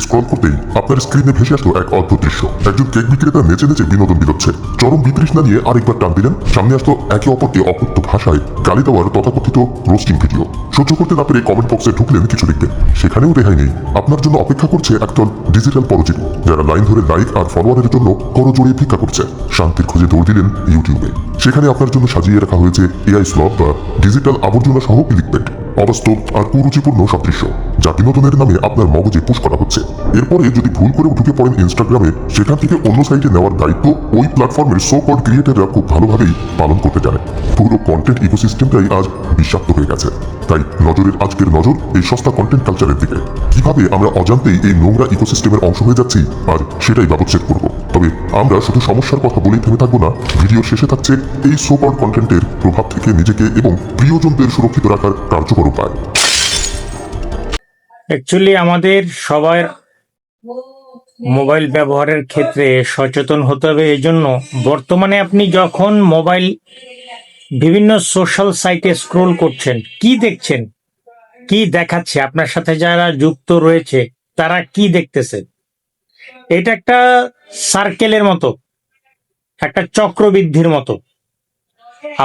Scroll করতেই আপনার স্ক্রিনে ভেসে আসলো এক অদ্ভুত দৃশ্য। একজন কেক বিক্রেতা নেচে নেচে বিনোদন দিচ্ছে। চরম বিতৃষ্ণা নিয়ে আরেকবার টান দিলেন, সামনে আসলো একে অপরকে অকথ্য ভাষায় গালি দেওয়ার তথাকথিত রোস্টিং ভিডিও। সহ্য করতে না পেরে কমেন্ট বক্সে ঢুকলেন কিছু লিখতে। সেখানেও রেহাই নেই, আপনার জন্য অপেক্ষা করছে একদল ডিজিটাল পরজীবী, যারা লাইন ধরে লাইক আর ফলোয়ারের জন্য করো জড়িয়ে ভিক্ষা করছে। শান্তির খোঁজে দৌড় দিলেন ইউটিউবে। সেখানে আপনার জন্য সাজিয়ে রাখা হয়েছে এআই স্লগ বা ডিজিটাল আবর্জনা সহ ক্লিকবেট, অবাস্তব আর কুরুচিপূর্ণ সব দৃশ্য, যা বিনোদনের নামে আপনার মগজে পুশ করা হচ্ছে। এরপরে যদি ভুল করে ঢুকে পড়েন ইনস্টাগ্রামে, সেখান থেকে অন্য সাইটে নেওয়ার দায়িত্ব ওই প্ল্যাটফর্মের সো কল্ড ক্রিয়েটররা খুব ভালোভাবেই পালন করতে জানে। পুরো কন্টেন্ট ইকোসিস্টেমটাই আজ বিষাক্ত হয়ে গেছে। তাই নজরের আজকের নজর এই সস্তা কন্টেন্ট কালচারের দিকে। কিভাবে আমরা অজান্তেই এই নোংরা ইকোসিস্টেমের অংশ হয়ে যাচ্ছি, আর সেটাই ব্যবচ্ছেদ করব। তবে আমরা শুধু সমস্যার কথা বলেই থেমে থাকবো না। ভিডিওর শেষে থাকছে এই সো কল্ড কন্টেন্টের প্রভাব থেকে নিজেকে এবং প্রিয়জনদের সুরক্ষিত রাখার কার্যকর উপায়। অ্যাকচুয়ালি আমাদের সবার মোবাইল ব্যবহারের ক্ষেত্রে সচেতন হতে হবে। এই জন্য বর্তমানে আপনি যখন মোবাইল বিভিন্ন সোশ্যাল সাইটে স্ক্রোল করছেন, কি দেখছেন, কি দেখাচ্ছে, আপনার সাথে যারা যুক্ত রয়েছে তারা কি দেখতেছে, এটা একটা সার্কেলের মতো, একটা চক্রবৃদ্ধির মতো।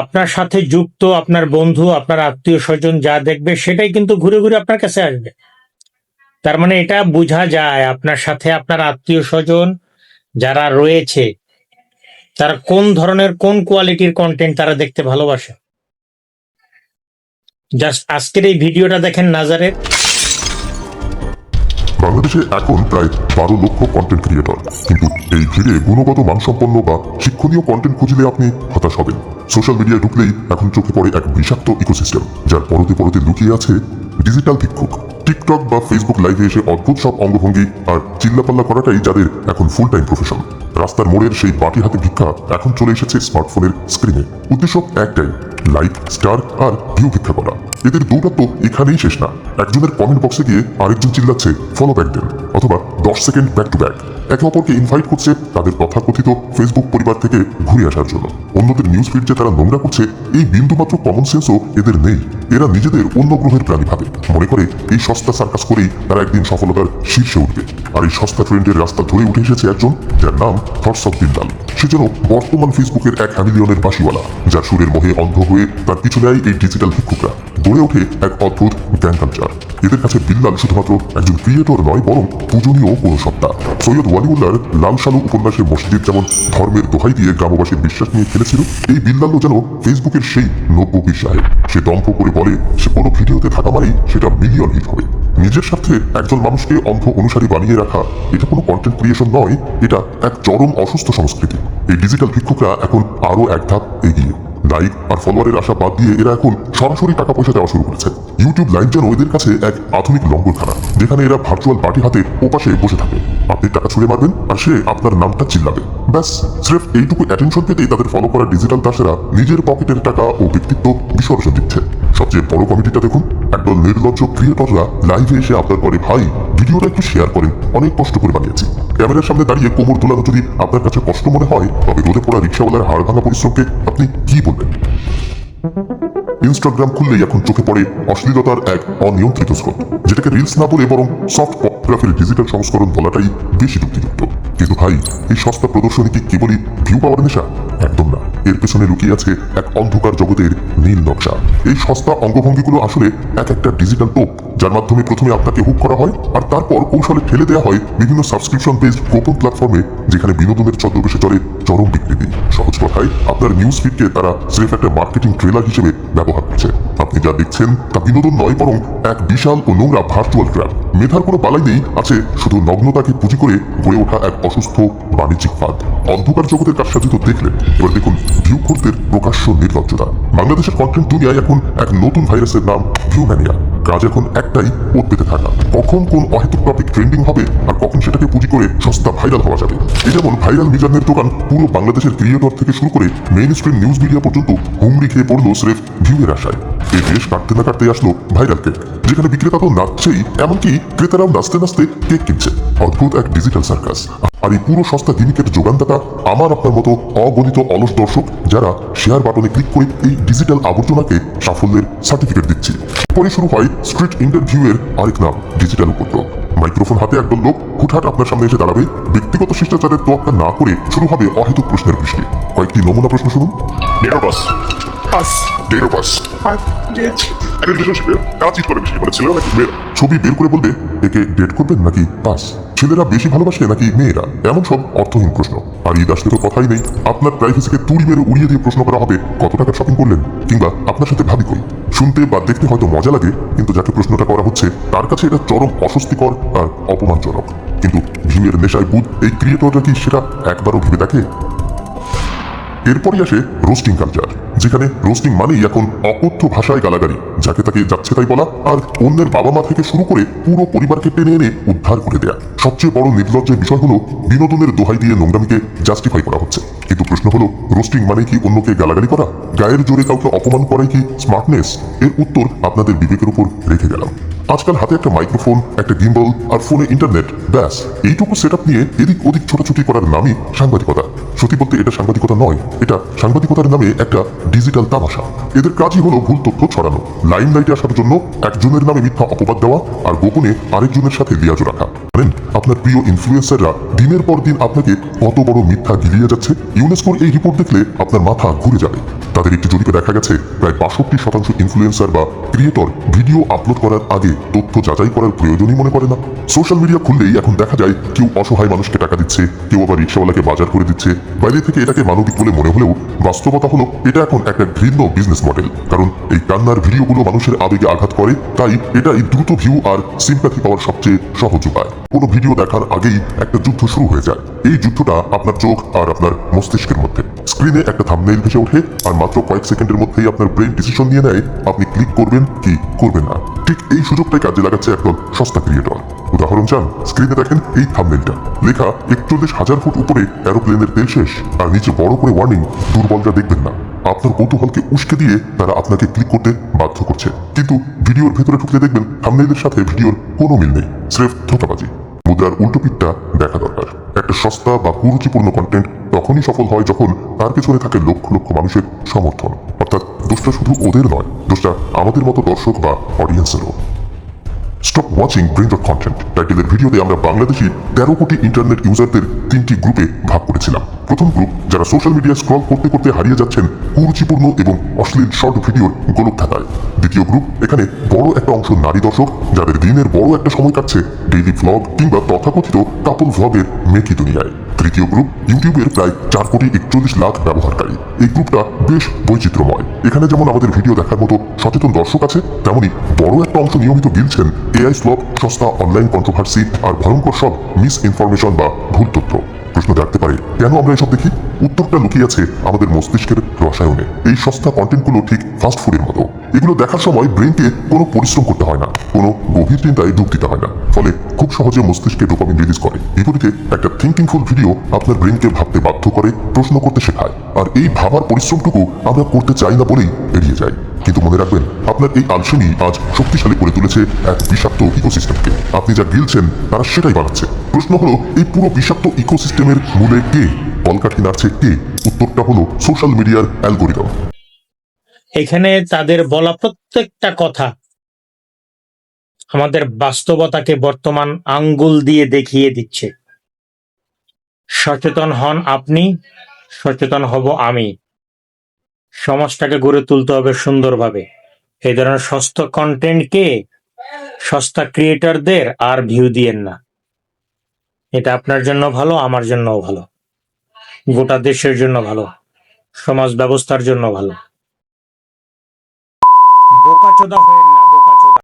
আপনার সাথে যুক্ত আপনার বন্ধু, আপনার আত্মীয় স্বজন যা দেখবে সেটাই কিন্তু ঘুরে ঘুরে আপনার কাছে আসবে। তার মানে এটা বোঝা যায় আপনার সাথে আপনার আত্মীয় স্বজন যারা রয়েছে তারা কোন ধরনের, কোন কোয়ালিটির কন্টেন্ট তারা দেখতে ভালোবাসে। জাস্ট আজকের এই ভিডিওটা দেখেন নাজারের। বাংলাদেশে এখন প্রায় 12 লক্ষ কন্টেন্ট ক্রিয়েটর, কিন্তু এই ভিড়ে গুণগত মানসম্পন্ন বা শিক্ষণীয় কন্টেন্ট খুঁজলে আপনি হতাশ হবেন। সোশ্যাল মিডিয়ায় ঢুকলেই এখন চোখে পড়ে এক বিষাক্ত ইকোসিস্টেম, যার পরতে পরতে লুকিয়ে আছে ডিজিটাল ভিক্ষুক। টিকটক বা ফেসবুক লাইভে এসে অদ্ভুত সব অঙ্গভঙ্গি আর চিল্লাপাল্লা করাটাই যাদের এখন ফুল টাইম প্রফেশন। রাস্তার মোড়ের সেই বাটি হাতে ভিক্ষা এখন চলে এসেছে স্মার্টফোনের স্ক্রিনে। উদ্দেশ্য একটাই, লাইক, স্টার আর ভিউ ভিক্ষা করা। এদের দৌড়াত্ম এখানেই শেষ না। একজনের কমেন্ট বক্সে গিয়ে আরেকজন চিল্লাচ্ছে ফলো ব্যাক দেন, অথবা 10 সেকেন্ড ব্যাক টু ব্যাক। একে অপরকে ইনভাইট করছে তাদের তথাকথিত ফেসবুক পরিবার থেকে ঘুরে আসার জন্য। অন্যদের নিউজ ফিড যে তারা নোংরা করছে, এই বিন্দুমাত্র কমন সেন্সও এদের নেই। এরা নিজেদের অন্য গ্রহের প্রাণী ভাবে, মনে করে এই সস্তা সার্কাস করেই তারা একদিন সফলতার শীর্ষে উঠবে। আর এই সস্তা ট্রেন্ডের রাস্তা ধরে উঠে এসেছে একজন, যার নাম থটস অফ বিল্লাল। সে যেন বর্তমান ফেসবুকের এক হ্যামিলিয়নের বাসিওয়ালা, যার সুরের মোহে অন্ধ হয়ে তার পিছু নেয় এই ডিজিটাল ভিক্ষুকরা। গড়ে ওঠে এক অদ্ভুত গ্যাং কালচার। এদের কাছে বিল্লাল শুধুমাত্র একজন ক্রিয়েটর নয়, বরং পূজনীয় কোনো সত্তা। সৈয়দ ওয়ালিউল্লাহর লাল সালু উপন্যাসের মসজিদ যেমন ধর্মের দোহাই দিয়ে গ্রামবাসীর বিশ্বাস নিয়ে খেলেছিল, এই বিল্লালও যেন ফেসবুকের সেই নব্বী সাহেব। সে দম্ভ করে বলে সে কোনো ভিডিওতে থাকা মানেই সেটা মিলিয়ন হিট হবে। নিজের স্বার্থে একজন মানুষকে অন্ধ অনুসারী বানিয়ে রাখা, এটা কোনো কন্টেন্ট ক্রিয়েশন নয়, এটা এক চরম অসুস্থ সংস্কৃতি। এই ডিজিটাল ভিক্ষুকরা এখন আরো এক ধাপ এগিয়ে। লাইক আর ফলোয়ারের আশা বাদ দিয়ে এরা এখন সরাসরি টাকা পয়সা দেওয়া শুরু করেছে। ইউটিউব লাইভ যেন এদের কাছে এক আধুনিক লঙ্গরখানা, যেখানে এরা ভার্চুয়াল বাটি হাতে ওপাশে বসে থাকে। আপনি টাকা ছুঁড়ে মারবেন আর সে আপনার নামটা চিল্লাবে। ব্যাস, স্রেফ এইটুকু অ্যাটেনশন পেতেই তাদের ফলো করা ডিজিটাল দাসেরা নিজের পকেটের টাকা ও ব্যক্তিত্ব বিসর্জন দিচ্ছে। সবচেয়ে বড় কমিটিটা দেখুন, একদল নির্লজ্জ ক্রিয়েটররা লাইভে এসে আপনার করে, ভাই ভিডিওটা একটু শেয়ার করেন, অনেক কষ্ট করে বানিয়েছি। ক্যামেরার সামনে দাঁড়িয়ে কোমর তোলানো যদি আপনার কাছে কষ্ট মনে হয়, তবে রোদে পড়া রিক্সাওয়ালার হাড় ভাঙা পরিশ্রমকে আপনি কি বলবেন? ইনস্টাগ্রাম খুললেই এখন চোখে পড়ে অশ্লীলতার এক অনিয়ন্ত্রিত স্রোত, যেটাকে রিলস না বলে বরং সফট পর্নোগ্রাফির ডিজিটাল সংস্করণ বলাটাই বেশি যুক্তিযুক্ত। কিন্তু ভাই, এই সস্তা প্রদর্শনী কি কেবলই ভিউ পাওয়ার নেশা? একদম না। এর পেছনে লুকিয়ে আছে এক অন্ধকার জগতের নীল নকশা। এই সস্তা অঙ্গভঙ্গিগুলো আসলে এক একটা ডিজিটাল টোপ, যার মাধ্যমে প্রথমে আপনাকে হুক করা হয়, আর তারপর কৌশলে ঠেলে দেওয়া হয় বিভিন্ন সাবস্ক্রিপশন বেসড গোপন প্ল্যাটফর্মে, যেখানে বিনোদনের ছদ্মবেশে চলে চরম বিকৃতি। সহজ কথায়, আপনার নিউজ ফিডকে তারা স্রেফ একটা মার্কেটিং ট্রেলার হিসেবে ব্যবহার করছে। আপনি যা দেখছেন তা বিনোদন নয়, বরং এক বিশাল ও নোংরা ভার্চুয়াল ট্র্যাপ। মেধার কোনো বালাই নেই, আছে শুধু নগ্নতাকে পুঁজি করে গড়ে ওঠা এক অসুস্থ বাণিজ্যিক ফাঁদ। অন্ধকার জগতের কারসাজি তো দেখলেন, এবার দেখুন ভিউ খোরদের প্রকাশ্য নির্লজ্জতা। বাংলাদেশের কন্টেন্ট দুনিয়ায় এখন এক নতুন ভাইরাসের নাম ভিউ ম্যানিয়া। কাজ এখন একটাই, ওত পেতে থাকা। কখন কোন অহেতুক টপিক ট্রেন্ডিং হবে আর কখন সেটাকে পুঁজি করে সস্তা ভাইরাল হওয়া যাবে। এই যেমন ভাইরাল মিজানের দোকান পুরো বাংলাদেশের ক্রিয়েটর থেকে শুরু করে মেইন স্ট্রিম নিউজ মিডিয়া পর্যন্ত হুমড়ি খেয়ে পড়লো স্রেফ ভিউয়ের আশায়। এই দেশ কাটতে না কাটতে আসলো ভাইরাল কেক, যেখানে বিক্রেতা তো নাচছেই, এমনকি ক্রেতারাও নাচতে নাচতে কেক কিনছে। অদ্ভুত এক ডিজিটাল সার্কাস। আর এই পুরো সস্তা গিমিকের যোগানদাতা আমার আপনার মতো অগণিত অলস দর্শক, যারা শেয়ার বাটনে ক্লিক করে এই ডিজিটাল আবর্জনাকে সাফল্যের সার্টিফিকেট দিচ্ছি। পরে শুরু হয় স্ট্রিট ইন্টারভিউ এর আরেক নাম, ডিজিটাল উপদ্রব। মাইক্রোফোন হাতে একদল লোক হুটহাট আপনার সামনে এসে দাঁড়াবে, ব্যক্তিগত শিষ্টাচারের তোয়াক্কা না করে শুরু হবে অহেতুক প্রশ্নের বৃষ্টি। কয়েকটি নমুনা প্রশ্ন শুনুন। Date of birth, pass, date of birth, একটা রিলেশনশিপে কারা চিট করে বেশি, মানে ছেলেরা নাকি মেয়েরা? ছবি বের করে বলবে একে ডেট করবেন নাকি পাস, ছেলেরা বেশি ভালোবাসে নাকি মেয়েরা, এমন সব অর্থহীন প্রশ্ন। আর ঈদ আসতে তো কথাই নেই, আপনার প্রাইভেসিকে তুড়ি মেরে উড়িয়ে দিয়ে প্রশ্ন করা হবে কত টাকার শপিং করলেন, কিংবা আপনার সাথে ভাবি কই। শুনতে বা দেখতে হয়তো মজা লাগে, কিন্তু যাকে প্রশ্নটা করা হচ্ছে তার কাছে এটা চরম অস্বস্তিকর আর অপমানজনক। কিন্তু ভিউয়ের নেশায় বুধ এই ক্রিয়েটররা কি সেটা একবারও ভেবে দেখে? এরপরই আসে রোস্টিং কালচার, যেখানে রোস্টিং মানেই এখন অকথ্য ভাষায় গালাগালি, যাকে তাকে যাচ্ছে তাই বলা, আর অন্যের বাবা মা থেকে শুরু করে পুরো পরিবারকে টেনে এনে উদ্ধার করে দেয়া। সবচেয়ে বড় নির্লজ্জের বিষয় হলো বিনোদনের দোহাই দিয়ে নোংরামিকে জাস্টিফাই করা হচ্ছে। কিন্তু প্রশ্ন হলো, রোস্টিং মানে কি অন্যকে গালাগালি করা? গায়ের জোরে কাউকে অপমান করাই কি স্মার্টনেস? এর উত্তর আপনাদের বিবেকের উপর রেখে গেলাম। আজকাল হাতে একটা মাইক্রোফোন, একটা গিম্বল আর ফোনে ইন্টারনেট, ব্যাস এইটুকু সেট নিয়ে এদিক ওদিক ছোটাছুটি করার নামই সাংবাদিকতা। সত্যি বলতে এটা সাংবাদিকতা নয়, এটা সাংবাদিকতার নামে একটা ডিজিটাল তামাশা। এদের কাজই হলো ভুল তথ্য ছড়ানো, লাইমলাইটে আসার জন্য একজনের নামে মিথ্যা অপবাদ দেওয়া, আর গোপনে আরেকজনের সাথে লিয়াজ রাখা। জানেন আপনার প্রিয় ইনফ্লুয়েন্সাররা দিনের পর দিন আপনাকে কত বড় মিথ্যা গিলিয়ে যাচ্ছে? ইউনেস্কোর এই রিপোর্ট দেখলে আপনার মাথা ঘুরে যাবে। তাদের একটি জরিপে দেখা গেছে প্রায় ৬২% ইনফ্লুয়েন্সার বা ক্রিয়েটর ভিডিও আপলোড করার আগে তথ্য যাচাই করার প্রয়োজনই মনে করে না। সোশ্যাল মিডিয়া খুললেই এখন দেখা যায় কেউ অসহায় মানুষকে টাকা দিচ্ছে, কেউ আবার রিক্সাওয়ালাকে বাজার করে দিচ্ছে। বাইরে থেকে এটাকে মানবিক বলে মনে হলেও বাস্তবতা হলো এটা এখন একটা ঘৃণ্য বিজনেস মডেল। কারণ এই কান্নার ভিডিওগুলো মানুষের আবেগে আঘাত করে, তাই এটাই দ্রুত ভিউ আর সিম্প্যাথি পাওয়ার সবচেয়ে সহজ উপায়। কোনো ভিডিও দেখার আগেই একটা যুদ্ধ শুরু হয়ে যায়। এই যুদ্ধটা আপনার চোখ আর আপনার মস্তিষ্কের মধ্যে। স্ক্রিনে একটা থাম্বনেইল ভেসে ওঠে, আর মাত্র কয়েক সেকেন্ডের মধ্যেই আপনার ব্রেন ডিসিশন নিয়ে নেয় আপনি ক্লিক করবেন কি করবেন না। ঠিক এই সুযোগটাই কাজে লাগাচ্ছে একদল সস্তা ক্রিয়েটর। উদাহরণ চান? স্ক্রিনে দেখেন এই থাম্বনেইলটা, লেখা ৪১,০০০ ফুট উপরে এরোপ্লেনের তেল শেষ, আর নিচে বড় করে ওয়ার্নিং, দুর্বলরা দেখবেন না। আপনার কৌতূহলকে উস্কে দিয়ে তারা আপনাকে ক্লিক করতে বাধ্য করছে। কিন্তু ভিডিওর ভেতরে ঢুকলে দেখবেন থাম্বনেইলের সাথে ভিডিওর কোনো মিল নেই, স্রেফ ধোঁকাবাজি। মুদ্রার উল্টো পিঠটা দেখা দরকার। একটা সস্তা বা কুরুচিপূর্ণ কন্টেন্ট তখনই সফল হয় যখন তার পেছনে থাকে লক্ষ লক্ষ মানুষের সমর্থন। অর্থাৎ দোষটা শুধু ওদের নয়, দোষটা আমাদের মতো দর্শক বা অডিয়েন্সেরও। স্টপ ওয়াচিং ব্রেইনরট কন্টেন্ট টাইটেলের ভিডিওতে আমরা বাংলাদেশি ১৩ কোটি ইন্টারনেট ইউজারদের ৩টি গ্রুপে ভাগ করেছিলাম। প্রথম গ্রুপ, যারা সোশ্যাল মিডিয়া স্ক্রল করতে করতে হারিয়ে যাচ্ছেন কুরুচিপূর্ণ এবং অশ্লীল শর্ট ভিডিওর গোলক ধাঁধায়। দ্বিতীয় গ্রুপ, এখানে বড় একটা অংশ নারী দর্শক, যাদের দিনের বড় একটা সময় কাটছে ডেইলি ভ্লগ কিংবা তথাকথিত কাপল ভ্লগের মেকি দুনিয়ায়। তৃতীয় গ্রুপ, ইউটিউবের প্রায় ৪,৪১,০০,০০০ ব্যবহারকারী। এই গ্রুপটা বেশ বৈচিত্র্যময়। এখানে যেমন আমাদের ভিডিও দেখার মতো সচেতন দর্শক আছে, তেমনি বড় একটা অংশ নিয়মিত গিলছেন এআই স্লপ, সস্তা অনলাইন কন্ট্রোভার্সি আর ভয়ঙ্কর সব মিস ইনফরমেশন বা ভুল তথ্য। প্রশ্ন জাগতে পারে, কেন আমরা এসব দেখি? উত্তরটা লুকিয়ে আছে আমাদের মস্তিষ্কের রসায়নে। এই সস্তা কন্টেন্টগুলো ঠিক ফাস্ট ফুডের মতো। এগুলো দেখার সময় ব্রেনকে কোনো পরিশ্রম করতে হয় না, কোনো গভীর চিন্তায় ডুব দিতে হয় না, ফলে খুব সহজে মস্তিষ্কে ডোপামিন রিলিজ করে। বিপরীতে একটা থিঙ্কিংফুল ভিডিও আপনার ব্রেনকে ভাবতে বাধ্য করে, প্রশ্ন করতে শেখায়। আর এই ভাবার পরিশ্রমটুকু আমরা করতে চাই না বলেই এড়িয়ে যাই। কিন্তু মনে রাখবেন, আপনার এই আলসেমি আজ শক্তিশালী করে তুলেছে এক বিষাক্ত ইকোসিস্টেমকে। আপনি যা গিলছেন তারা সেটাই বানাচ্ছে। প্রশ্ন হলো, এই পুরো বিষাক্ত ইকোসিস্টেমের মূলে কে? কলকাঠি নাড়ছে কে? উত্তরটা হলো সোশ্যাল মিডিয়ার অ্যালগোরিদম। এখানে তাদের বলা প্রত্যেকটা কথা আমাদের বাস্তবতাকে বর্তমান আঙ্গুল দিয়ে দেখিয়ে দিচ্ছে। সচেতন হন আপনি, সচেতন হব আমি। সমাজটাকে গড়ে তুলতে হবে সুন্দরভাবে। এই ধরনের সস্তা কন্টেন্টকে, সস্তা ক্রিয়েটরদের আর ভিউ দিয়েন না। এটা আপনার জন্য ভালো, আমার জন্যও ভালো, গোটা দেশের জন্য ভালো, সমাজ ব্যবস্থার জন্য ভালো। বোকাচোদা হয়েন না।